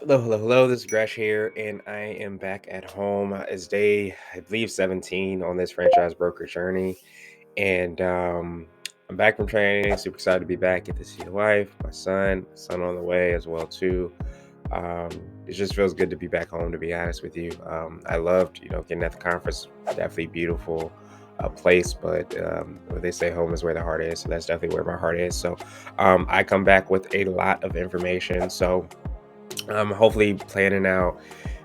Hello. This is Gresh here, and I am back at home. It's day, I believe, 17 on this franchise broker journey. And I'm back from training. Super excited to be back. Get to see the wife, my son on the way as well too. Um, it just feels good to be back home. To be honest with you, I loved, getting at the conference. Definitely beautiful place, but what they say home is where the heart is. So that's definitely where my heart is. So I come back with a lot of information. So hopefully planning out.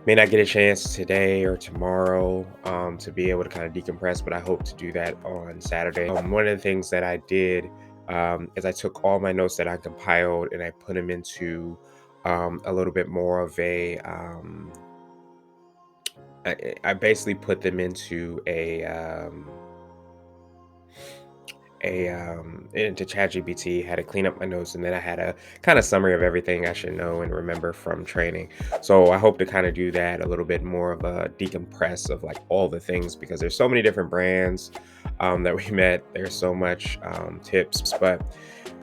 May not get a chance today or tomorrow to be able to kind of decompress, but I hope to do that on Saturday. One of the things that I did is I took all my notes that I compiled and I put them into a little bit more of I basically put them into into ChatGPT, had to clean up my notes, and then I had a kind of summary of everything I should know and remember from training. So I hope to kind of do that a little bit more of a decompress of like all the things because there's so many different brands that we met. There's so much tips, but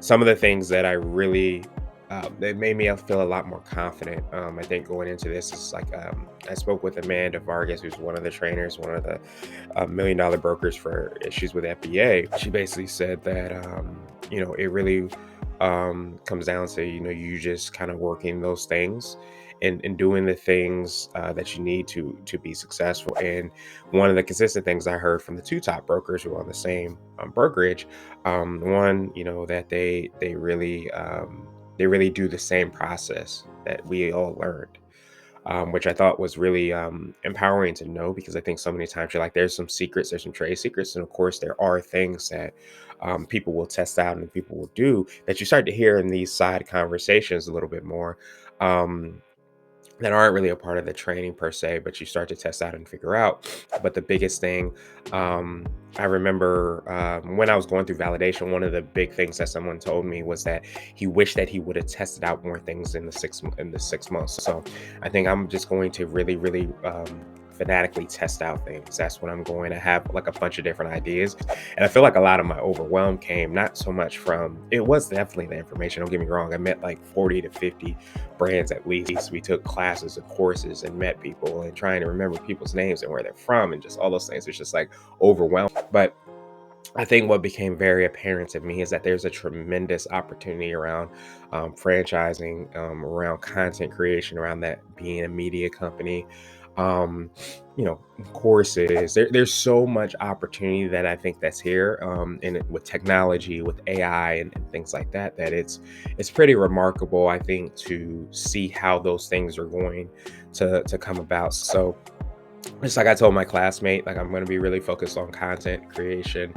some of the things that I really that made me feel a lot more confident. I think going into this is like I spoke with Amanda Vargas, who's one of the trainers, one of the $1 million brokers for issues with FBA. She basically said that it really comes down to you just kind of working those things and doing the things that you need to be successful. And one of the consistent things I heard from the two top brokers who are on the same brokerage, one, that they really do the same process that we all learned, which I thought was really empowering to know because I think so many times you're like, there's some secrets, there's some trade secrets. And of course, there are things that people will test out and people will do that you start to hear in these side conversations a little bit more. Um, that aren't really a part of the training per se, but you start to test out and figure out. But the biggest thing, I remember when I was going through validation, one of the big things that someone told me was that he wished that he would have tested out more things in the 6 months. So I think I'm just going to really, really fanatically test out things. That's what I'm going to have like a bunch of different ideas. And I feel like a lot of my overwhelm came not so much from it was definitely the information. Don't get me wrong. I met like 40 to 50 brands at least. We took classes and courses and met people and trying to remember people's names and where they're from and just all those things. It's just like overwhelming. But I think what became very apparent to me is that there's a tremendous opportunity around franchising, around content creation, around that being a media company, um, courses. There's so much opportunity that I think that's here, with technology, with AI, and things like that. That it's pretty remarkable, I think, to see how those things are going to come about. So just like I told my classmate, like I'm going to be really focused on content creation.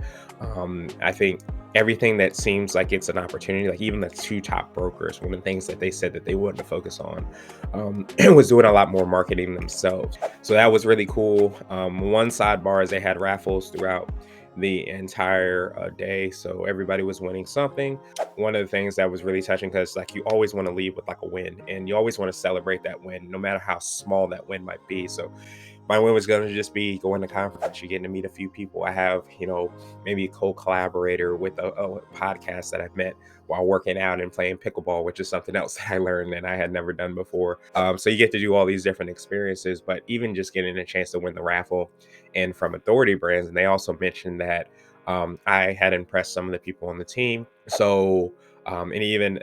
I think everything that seems like it's an opportunity, like even the two top brokers, one of the things that they said that they wanted to focus on was doing a lot more marketing themselves. So that was really cool. One sidebar is they had raffles throughout the entire day, so everybody was winning something. One of the things that was really touching because like you always want to leave with like a win, and you always want to celebrate that win, no matter how small that win might be. So my win was going to just be going to conference. You're getting to meet a few people. I have, maybe a co-collaborator with a podcast that I've met while working out and playing pickleball, which is something else that I learned and I had never done before. So you get to do all these different experiences, but even just getting a chance to win the raffle and from Authority Brands. And they also mentioned that I had impressed some of the people on the team. So, and even,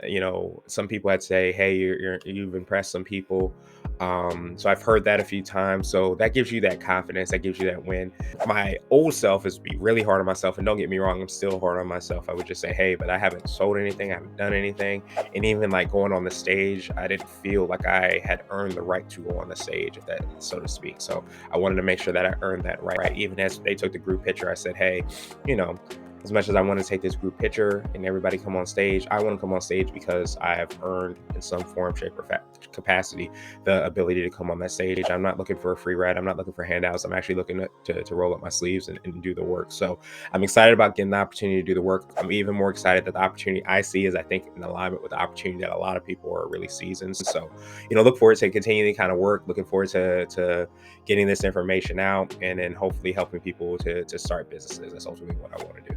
some people had say, hey, you've impressed some people. So I've heard that a few times. So that gives you that confidence, that gives you that win. My old self is be really hard on myself. And don't get me wrong, I'm still hard on myself. I would just say, hey, but I haven't sold anything, I haven't done anything. And even like going on the stage, I didn't feel like I had earned the right to go on the stage, if that so to speak. So I wanted to make sure that I earned that right. Even as they took the group picture, I said, hey, you know, as much as I want to take this group picture and everybody come on stage, I want to come on stage because I have earned in some form, shape, or capacity the ability to come on that stage. I'm not looking for a free ride. I'm not looking for handouts. I'm actually looking to roll up my sleeves and do the work. So I'm excited about getting the opportunity to do the work. I'm even more excited that the opportunity I see is, I think, in alignment with the opportunity that a lot of people are really seasoned. So, look forward to continuing the kind of work, looking forward to getting this information out and then hopefully helping people to start businesses. That's ultimately what I want to do.